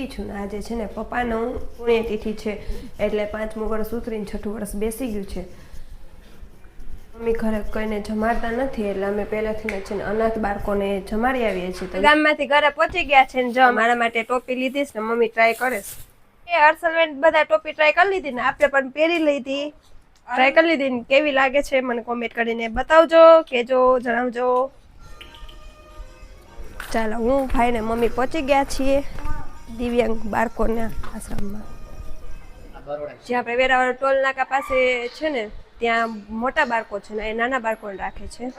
ગઈ છું ને આજે છે ને પપ્પાનું પુણ્યતિથિ છે એટલે 5મું વર્ષ ઉતરીને 6ઠું વર્ષ બેસી ગયું છે. મમ્મી ઘરે કોઈને જમાડતા નથી એટલે અમે પહેલેથી છે ને અનાથ બાળકોને જમાડી આવીએ છીએ. તો ગામમાંથી ઘરે પહોંચી ગયા છે ને જો મારા માટે ટોપી લીધી છે ને મમ્મી ટ્રાય કરે છે. એ હર્ષલબેન બધા ટોપી ટ્રાય કરી લીધી ને આપણે પણ પહેરી લીધી. ટ્રાય કરી લીધી ને કેવી લાગે છે મને કોમેન્ટ કરીને બતાવજો, કેજો, જણાવજો. ચાલો હું ભાઈ ને મમ્મી પહોંચી ગયા છીએ દિવ્યાંગ બાળકોના આશ્રમમાં. જ્યાં આપણે વેરાવળ ટોલ નાકા પાસે છે ને ત્યાં મોટા બાળકો છે ને એ નાના બાળકોને રાખે છે.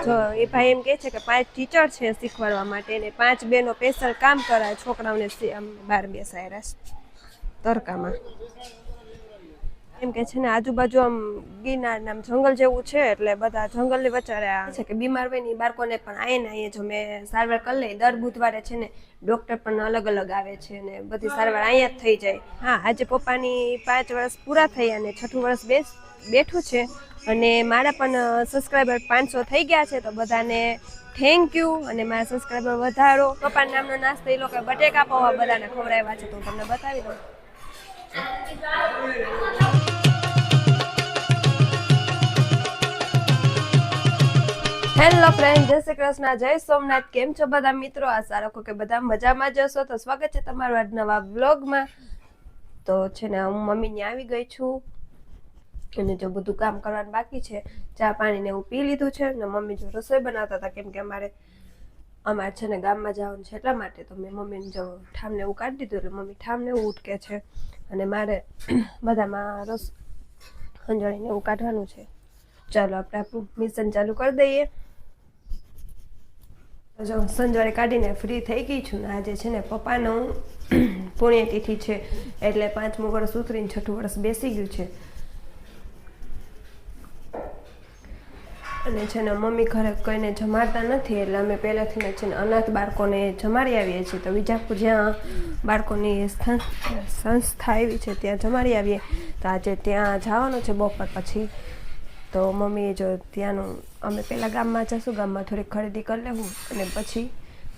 જો એ ભાઈ એમ કહે છે કે 5 ટીચર છે શીખવાડવા માટે ને 5 બેનો સ્પેશિયલ કામ કરાય છોકરાઓને બહાર બેસાય તડકામાં. એમ કે છે ને આજુબાજુ આમ ગિરનાર આમ જંગલ જેવું છે એટલે બધા જંગલની વચ્ચે છે કે બીમાર હોય ને બાળકોને પણ અહીંયા જો મેં સારવાર કરી લઈ. દર બુધવારે છે ને ડૉક્ટર પણ અલગ અલગ આવે છે ને બધી સારવાર અહીંયા જ થઈ જાય. હા આજે પપ્પાની 5 વર્ષ પૂરા થઈ અને 6ઠું વર્ષ બેઠું છે અને મારા પણ સબસ્ક્રાઈબર 500 થઈ ગયા છે તો બધાને થેન્ક યુ. અને મારા સબસ્ક્રાઈબર વધારો. પપ્પાના નામનો નાસ્તો એ લોકો બટેકા પૌવા બધાને ખવડાવ્યા છે તો હું તમને બતાવી દઉં. હેલો ફ્રેન્ડ, જય શ્રી કૃષ્ણ, જય સોમનાથ. કેમ છો બધા મિત્રો? આશા રાખો કે બધા મજામાં જ હશો. તો સ્વાગત છે તમારું આજ નવા બ્લોગમાં. તો છે ને હું મમ્મીને આવી ગઈ છું અને જો બધું કામ કરવાનું બાકી છે. ચા પાણી ને એવું પી લીધું છે ને મમ્મી જો રસોઈ બનાવતા હતા કેમ કે અમારે છે ને ગામમાં જવાનું છે એટલા માટે. તો મેં મમ્મીને જો ઠામને એવું કાઢી દીધું એટલે મમ્મી ઠામને એવું ઉટકે છે અને મારે બધામાં રસ ખંજણીને એવું કાઢવાનું છે. ચાલો આપણે આપણું મિશન ચાલુ કરી દઈએ. જો સંજવાળી કાઢીને ફ્રી થઈ ગઈ છું ને આજે છે ને પપ્પાનું પુણ્યતિથિ છે એટલે 5મું વર્ષ ઉતરીને 6ઠું વર્ષ બેસી ગયું છે. અને છે ને મમ્મી ઘરે કોઈને જમાડતા નથી એટલે અમે પહેલેથી છે ને અનાથ બાળકોને જમાડી આવીએ છીએ. તો વિજાપુર જ્યાં બાળકોની સંસ્થા આવી છે ત્યાં જમાડી આવીએ. તો આજે ત્યાં જવાનું છે બપોર પછી. તો મમ્મીએ જો ત્યાંનું અમે પહેલાં ગામમાં જઈશું, ગામમાં થોડીક ખરીદી કરી લેવું અને પછી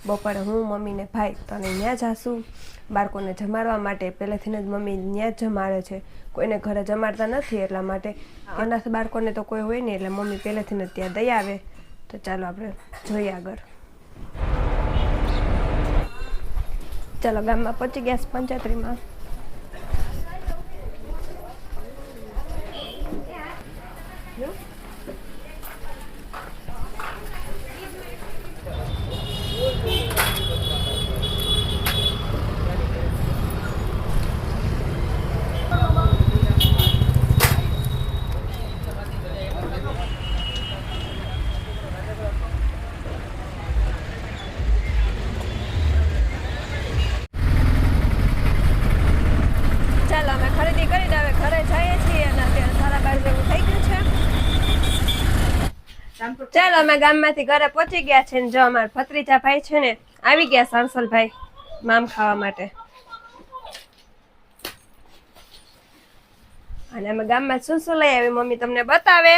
બપોરે હું મમ્મી ને ભાઈ તો ત્યાં જઈશું બાળકોને જમાડવા માટે. પહેલેથી જ મમ્મી ત્યાં જ જમાડે છે, કોઈને ઘરે જમાડતા નથી એટલા માટે. અનાથ બાળકોને તો કોઈ હોય નહીં એટલે મમ્મી પહેલેથી જ ત્યાં દઈ આવે. તો ચાલો આપણે જોઈએ આગળ. ચાલો ગામમાં પહોંચી ગયા પંચાયતરીમાં. ચાલો અમે ગામમાંથી ઘરે પહોંચી ગયા છે ને જો અમારા ભત્રીજા ભાઈ છે ને આવી ગયા સરસલભાઈ મામ ખાવા માટે. અને અમે ગામમાં શું શું લઈ આવી મમ્મી તમને બતાવે.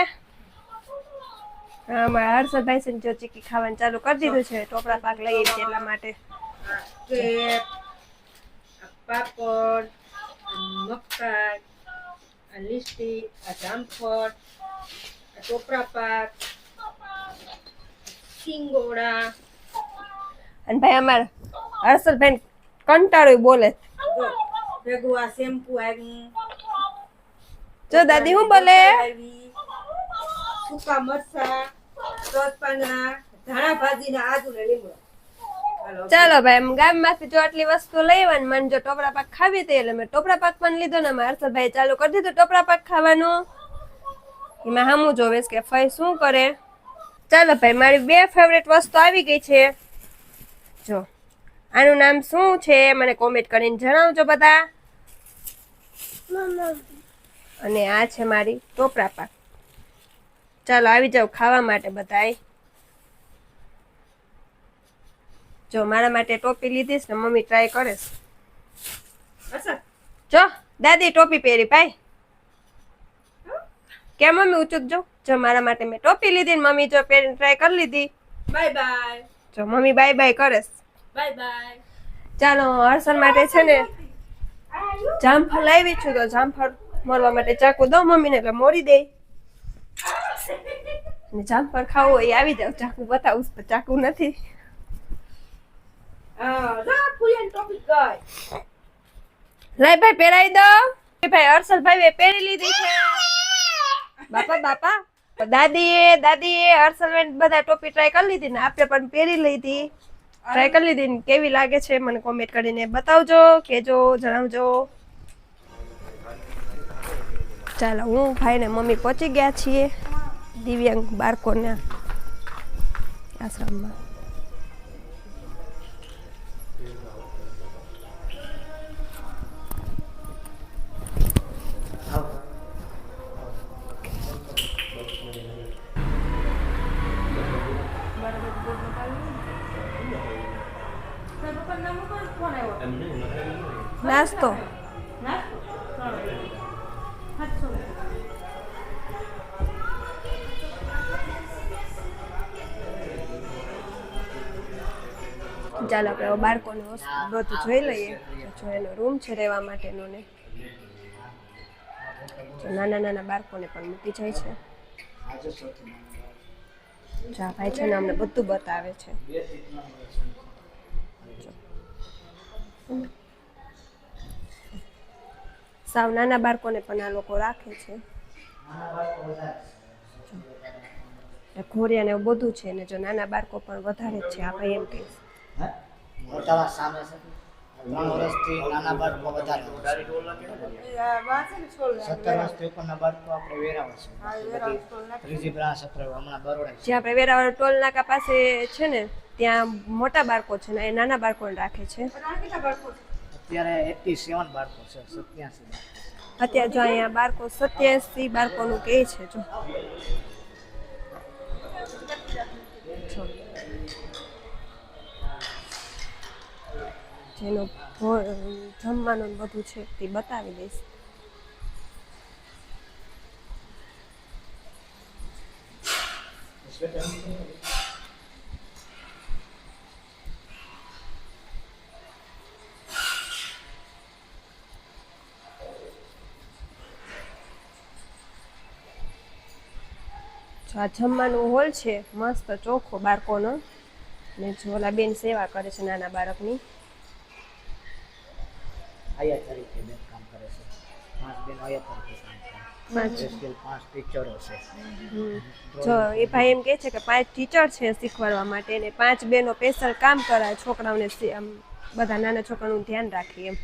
અમારા હર્ષદભાઈ છે ને જો ચીકી ખાવાનું ચાલુ કરી દીધું છે. ટોપરા પાક લઈ આવી એટલા માટે. પાપડ, મક્કા, લીસ્ટી, જામફળ, ટોપરા પાક, સિંગોડા. અને ભાઈ અમારા હર્ષદભાઈ કંટાળ્યું બોલે. ભેગું આ શેમ્પુ આવ્યું. જો દાદી હું બોલે. સૂકા મરચા, તજ પાંદડા, ધાણા ભાજીના આદુ ને લીમડો. ચાલો ભાઈ ગામમાંથી જો આટલી વસ્તુ લઈવાની મને જો ટોપરા પાક ખાવી હતી એટલે મેં ટોપરા પાક પણ લીધો ને મારા હર્ષદભાઈ ચાલુ કરી દીધું ટોપરા પાક ખાવાનું. એમાં હામું જોવેશ કે ફઈ શું કરે. ચાલો ભાઈ મારી 2 ફેવરેટ વસ્તુ આવી ગઈ છે. જો આનું નામ શું છે મને કોમેન્ટ કરીને જણાવજો બધા. અને આ છે મારી ટોપરા પાક. ચાલો આવી જાવ ખાવા માટે બધાય. જો મારા માટે ટોપી લીધીશ ને મમ્મી ટ્રાય કરે છે. જો દાદી ટોપી પહેરી ભાઈ કેમ મમ્મી ઊંચું જો મારા માટે મેં ટોપી લીધી ને મમ્મી જો પહેરીને ટ્રાય કરી લીધી. Bye bye. જો મમ્મી બાય બાય કરે. Bye bye. ચાલો હર્ષલ માટે છે ને જામફળ લાવી છું, તો જામફળ મોરવા માટે ચાકુ દો મમ્મીને એટલે મોરી દે. અને જામફળ ખાવું હોય એ આવી જાવ, ચાકુ બતાવું પણ ચાકુ નથી. લાય ભાઈ પહેરાવી દો. ભાઈ હર્ષલભાઈ પહેરી લીધી છે. બાપા બાપા દાદીએ હર્ષલ બધા ટોપી ટ્રાય કરી લીધી ને આપણે પણ પહેરી લીધી. ટ્રાય કરી લીધી ને કેવી લાગે છે મને કોમેન્ટ કરીને બતાવજો, કેજો, જણાવજો. ચાલો હું ભાઈ ને મમ્મી પહોંચી ગયા છીએ દિવ્યાંગ બાળકોના આશ્રમમાં. નાસ્તો ચાલો આપણે બાળકોને બધું જોઈ લઈએ. જો એનો રૂમ છે રહેવા માટેનો ને નાના નાના બાળકોને પણ મૂકી જાય છે. જા ભાઈ છે ને અમને બધું બતાવે છે. સાવ નાના બાળકોને પણ આ લોકો રાખે છે. ઘોડિયા ને એવું બધું છે ને જો નાના બાળકો પણ વધારે જ છે. આ ભાઈ એમ કે મોટા સામે છે 3 વર્ષથી નાના બાળકો વધારે 17 વર્ષથી ઉપરના બાળકો આપણે વેરાવળ છે. ત્રીજી બ્રાન્ચ આપણે હમણાં બરોડા છે. જ્યાં આપણે વેરાવળ ટોલ નાકા પાસે છે ને ત્યાં મોટા બાળકો છે ને એ નાના બાળકોને રાખે છે. અત્યારે 87 બાળકો છે. 87 અત્યારે જો અહીંયા બાળકો 87 બાળકોનું કહે છે. જો જેનું જમવાનું બધું છે તે બતાવી દઈશ. આ જમવાનું હોલ છે મસ્ત ચોખ્ખો બાળકોનો ને જોલા બેન સેવા કરે છે નાના બાળકની. આયા તરીકે બેન કામ કરે છે. 5 બેન આયા તરીકે કામ કરે છે. 5 ટીચરો છે. જો એ ભાઈ એમ કહે છે કે 5 ટીચર છે શીખવાડવા માટે ને 5 બેનો સ્પેશિયલ કામ કરાય છોકરાઓને, આમ બધા નાના છોકરાઓનું ધ્યાન રાખી એમ.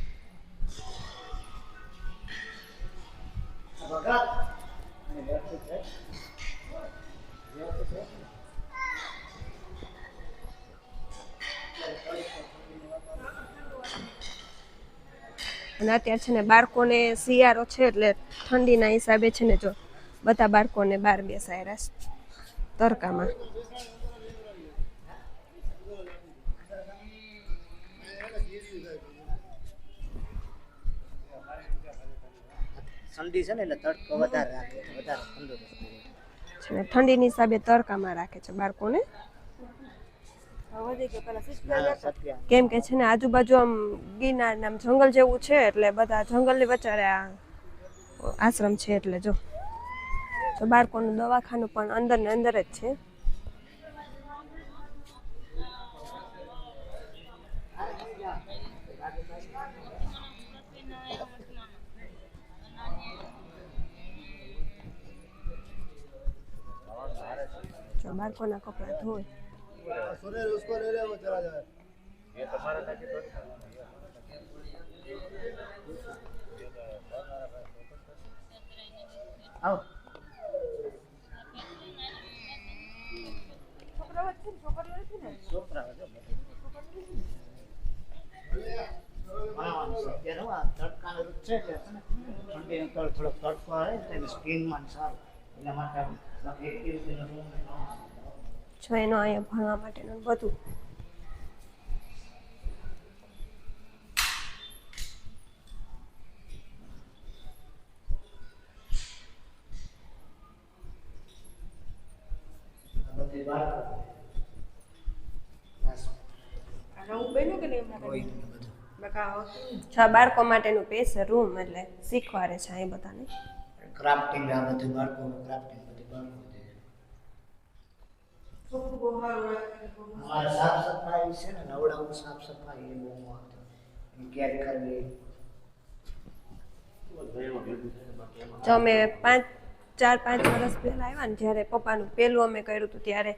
અને અત્યારે છે ને બાળકોને શિયાળો છે એટલે ઠંડીના હિસાબે છે ને જો બધા બાળકોને બહાર બેસાડ્યા છે તડકામાં. ઠંડી છે ને એટલે તડકો વધારે રાખે છે, વધારે તંદુરસ્ત છે ને ઠંડીની હિસાબે તડકામાં રાખે છે બાળકોને. કેમ કે છે ને આજુબાજુ આમ ગિરનાર આમ જંગલ જેવું છે એટલે બધા જંગલની વચ્ચે આ આશ્રમ છે એટલે જો બાળકોનું દવાખાનું પણ અંદર ને અંદર જ છે. જો બાળકોના કપડા ધોય. उसको ले ले वो चला जाए ये तुम्हारा था कि આવો છોકરા હતો તડકાનો ઋતુ છે કે ઠંડીનો થોડોક તડકો આવે તો સ્કિનમાં સારું એના માટે જો એનો અહીંયા ભણવા માટેનું બધું. હું બન્યું કે નહીં બાળકો માટેનું સ્પેશિયલ રૂમ એટલે શીખવાડે છે અહીં બધાને. ક્રાફ્ટિંગ આ બધું બાળકોનું ક્રાફ્ટિંગ બધું બાળકો અમારે સાફ સફાઈ છે ને નવડાનું સાફ સફાઈ એ બહુ મહત્વ કેર કરવી. જો અમે 4-5 વર્ષ પહેલા આવ્યા ને જ્યારે પપ્પાનું પહેલું અમે કર્યું હતું ત્યારે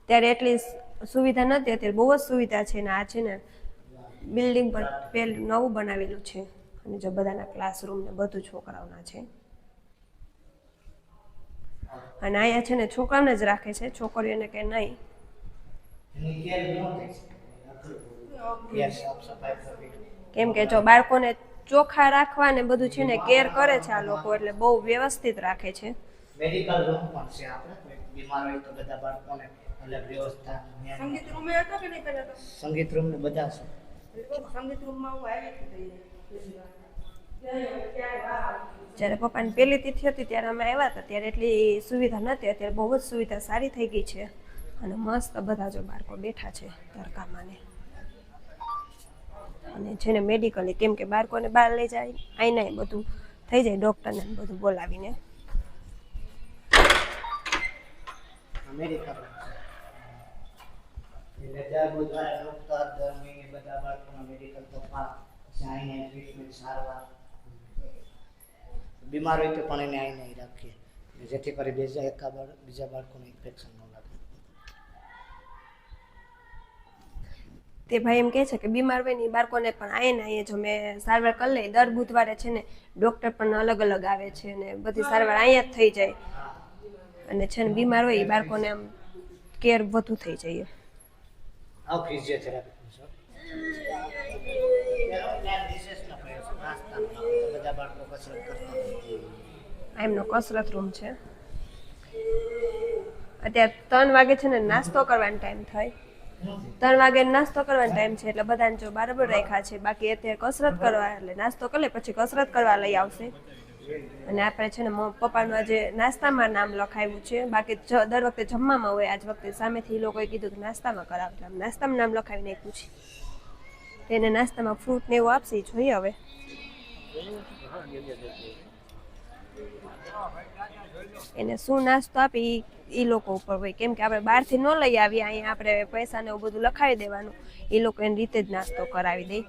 ત્યારે એટલી સુવિધા નહોતી. અત્યારે બહુ જ સુવિધા છે ને આ છે ને બિલ્ડિંગ પર પહેલું નવું બનાવેલું છે અને જો બધાના ક્લાસરૂમ ને બધું છોકરાઓના છે. અને અહીંયા છે ને છોકરાઓને જ રાખે છે, છોકરીઓને કે નહીં. એની કેર ન થઈ શકે કેર સાફ સફાઈ કરવી. કેમ કે જો બાળકોને ચોખ્ખા રાખવા ને બધું છે ને કેર કરે છે આ લોકો એટલે બહુ વ્યવસ્થિત રાખે છે. મેડિકલ રૂમ પણ છે આપણે કોઈ બીમાર હોય તો બધા બાળકોને અલગ વ્યવસ્થા. સંગીત રૂમ એ હતો કે નહીં પહેલા તો? સંગીત રૂમ ને બધા છે. સંગીત રૂમમાં હું આવી હતી. જ્યારે પપ્પાની પહેલી તિથિ હતી ત્યારે અમે આવ્યા હતા ત્યારે એટલી સુવિધા નહોતી. અત્યારે બહુ જ સુવિધા સારી થઈ ગઈ છે અને મસ્ત બધા જો બાળકો બેઠા છે તડકામાં ને. અને છે ને મેડિકલી કેમ કે બાળકોને બહાર લઈ જાય આઈને બધું થઈ જાય ડૉક્ટરને બધું બોલાવીને. અમેરિકા એટલે ત્યાં બુધવારે ડોક્ટર દરમી બધા બાળકોના મેડિકલ તપાસ આઈને ટ્રીટમેન્ટ સારવાર બીમાર હોય તો પણ એને આઈને રાખીએ જેથી કરી બીજા બાળકોને ઇન્ફેક્શન ન લાગે. તે ભાઈ એમ કહે છે કે બીમાર હોય ને એ બાળકોને પણ અહીંયા જો મેં સારવાર કરી લઈ. દર બુધવારે છે ને ડૉક્ટર પણ અલગ અલગ આવે છે ને બધી સારવાર અહીંયા જ થઈ જાય અને છે ને બીમાર હોય એ બાળકોને આમ કેર વધુ થઈ જાય. આ ફિઝિયોથેરાપી બધા બાળકો કસરત કરતા એમનો કસરત રૂમ છે. અત્યારે 3 વાગે છે ને નાસ્તો કરવાનો ટાઈમ થાય. 3 વાગે નાસ્તો કરવાનો ટાઈમ છે એટલે બધાને જો બરાબર રાખ્યા છે. બાકી અત્યારે કસરત કરવા એટલે નાસ્તો કરી લે પછી કસરત કરવા લઈ આવશે. અને આપણે છે ને પપ્પાનું આજે નાસ્તામાં નામ લખાવ્યું છે. બાકી દર વખતે જમવામાં હોય, આજ વખતે સામેથી એ લોકોએ કીધું કે નાસ્તામાં કરાવ એટલે નાસ્તામાં નામ લખાવી નાખ્યું છે. તેને નાસ્તામાં ફ્રૂટ ને એવું આપશે જોઈએ હવે. એને શું નાસ્તો આપી એ લોકો ઉપર હોય કેમ કે આપણે બહારથી ન લઈ આવીએ. અહીંયા આપણે પૈસા ને એવું બધું લખાવી દેવાનું, એ લોકો એની રીતે જ નાસ્તો કરાવી દે.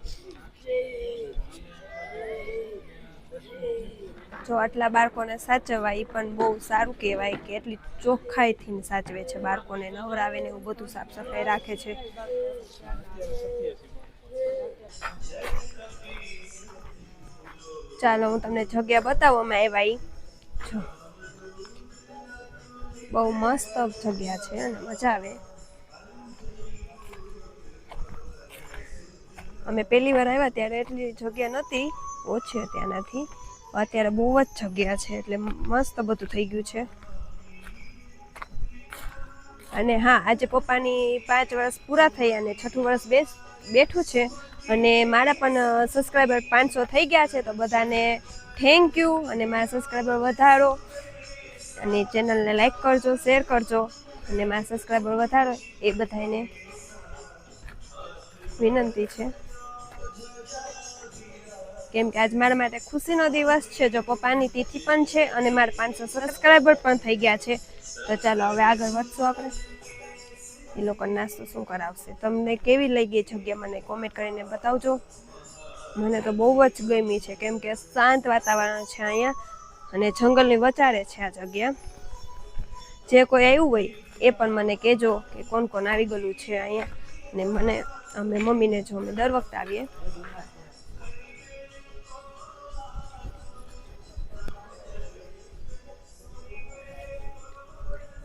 જો આટલા બાળકોને સાચવવા એ પણ બહુ સારું કહેવાય કે એટલી ચોખ્ખાઈથી સાચવે છે બાળકોને, નવરાવે ને એવું બધું સાફ સફાઈ રાખે છે. ચાલો હું તમને જગ્યા બતાવું અમે આવ્યા. જો બહુ મસ્ત જગ્યા છે અને મજા આવે. અમે પહેલી વાર આવ્યા ત્યારે એટલી જગ્યા નહોતી, ઓછી ત્યાંનાથી. અત્યારે બહુ જ જગ્યા છે એટલે મસ્ત બધું થઈ ગયું છે. અને હા આજે પપ્પાની 5 વર્ષ પૂરા થઈ અને 6ઠું વર્ષ બેઠું છે અને મારા પણ સબસ્ક્રાઈબર 500 થઈ ગયા છે. તો બધાને થેન્ક યુ અને મારા સબસ્ક્રાઈબર વધારો અને ચેનલને લાઈક કરજો, શેર કરજો અને મારા સબસ્ક્રાઈબર વધારો એ બધાને વિનંતી છે. કેમ કે આજ મારા માટે ખુશીનો દિવસ છે. જો પપ્પાની તિથિ પણ છે અને મારા 500 સબસ્ક્રાઈબર પણ થઈ ગયા છે. તો ચાલો હવે આગળ વધશું આપણે. એ લોકો નાસ્તો શું કરાવશે. તમને કેવી લઈ ગઈ જગ્યા મને કોમેન્ટ કરીને બતાવજો. મને તો બહુ જ ગમી છે કેમ કે શાંત વાતાવરણ છે અહીંયા અને જંગલની વચારે છે આ જગ્યા. જે કોઈ આવ્યું હોય એ પણ મને કહેજો કે કોણ કોણ આવી ગયેલું છે અહીંયા. ને મને અમે મમ્મીને જો અમે દર વખતે આવીએ.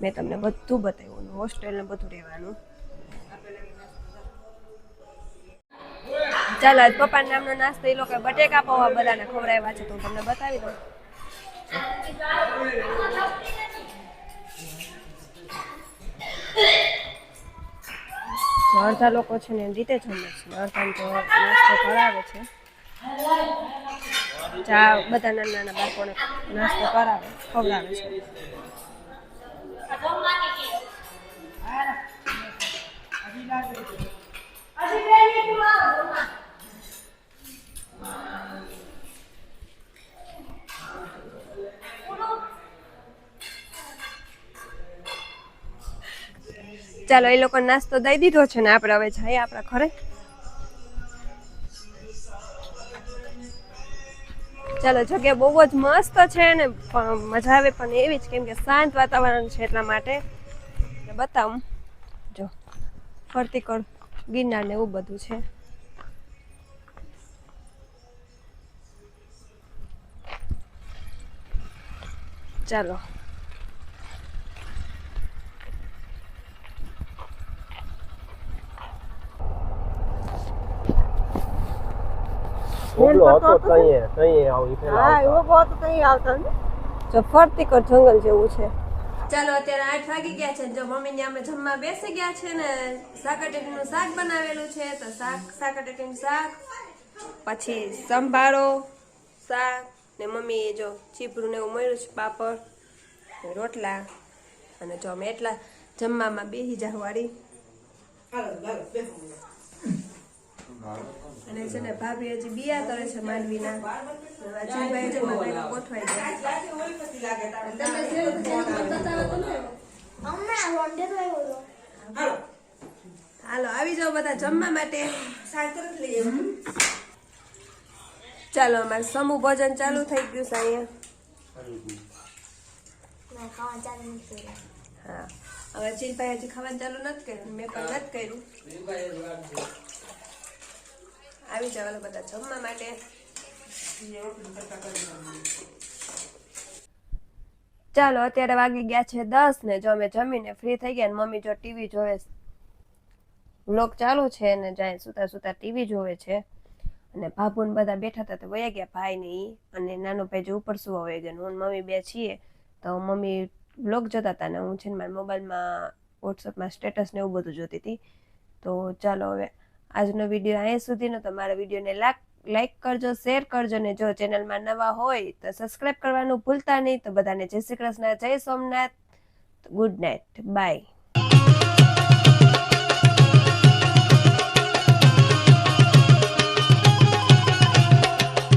મેં તમને બધું બતાવ્યું, હોસ્ટેલ ને બધું રહેવાનું. ચાલો આજ પપ્પાના નામનો નાસ્તો એ લોકો બટેકા પૌવા બધાને ખવડાવ્યા છે તો હું તમને બતાવી દઉં. અડધા લોકો છે ને એની રીતે જમે છે, અડધા તો નાસ્તો કરાવે છે. ચા બધા નાના નાના બાળકોને નાસ્તો કરાવે, ખવડાવે છે. ચાલો એ લોકો નાસ્તો દઈ દીધો છે ને આપણે હવે જઈએ આપણા ઘરે. ચાલો જગ્યા બહુ જ મસ્ત છે ને મજા આવે પણ એવી જ કેમ કે શાંત વાતાવરણ છે એટલા માટે બતાવું. જો ફરતી કર ગિરનાર ને એવું બધું છે. ચાલો જો ફરતી કર જંગલ જેવું છે. ચાલો અત્યારે 8 વાગી ગયા છે. જો મમ્મી ને અમે જમવા બેસી ગયા છે ને સાકરટેટીનું શાક બનાવેલું છે તો સાકરટેટીનું શાક પછી સંભારો શાક ને મમ્મીએ જો ચીપરું ને એવું મળ્યું છે પાપડ રોટલા અને જો અમે એટલા જમવામાં બેસી જા વાળી અને છે ને ભાભી હજી બિયા કરે છે માંડવીના અજીભાઈ છે બધા ગોઠવાઈ ગયા. હાલો આવી જાઓ બધા જમવા માટે. ચાલો અમારે સમૂહ ભોજન ચાલુ થઈ ગયું છે અહીંયા. હા હવે ચીલભાઈ હજી ખાવાનું ચાલુ નથી કર્યું મેં પણ નથી કર્યું. આવી જવાનું બધા જમવા માટે. ચાલો અત્યારે વાગી ગયા છે 10 ને જો અમે જમીને ફ્રી થઈ ગયા ને મમ્મી જો ટીવી જોવે વ્લોગ ચાલુ છે ને જાય સુતા સુતા ટીવી જોવે છે અને ભાભુ ને બધા બેઠા હતા તો વયા ગયા ભાઈ ને ઈ અને નાનો ભાઈ જો ઉપર સુવા વયા ગયા. હું મમ્મી બે છીએ તો મમ્મી વ્લોગ જોતા હતા ને હું છે ને મારા મોબાઈલમાં વોટ્સઅપમાં સ્ટેટસ ને એવું બધું જોતી હતી. તો ચાલો હવે આજનો વિડીયો અહીંયા સુધીનો. તો મારા વિડીયોને લાઈક કરજો, શેર કરજો ને જો ચેનલમાં નવા હોય તો સબસ્ક્રાઈબ કરવાનું ભૂલતા નહીં. તો બધાને જય શ્રી કૃષ્ણ, જય સોમનાથ, ગુડ નાઇટ, બાય.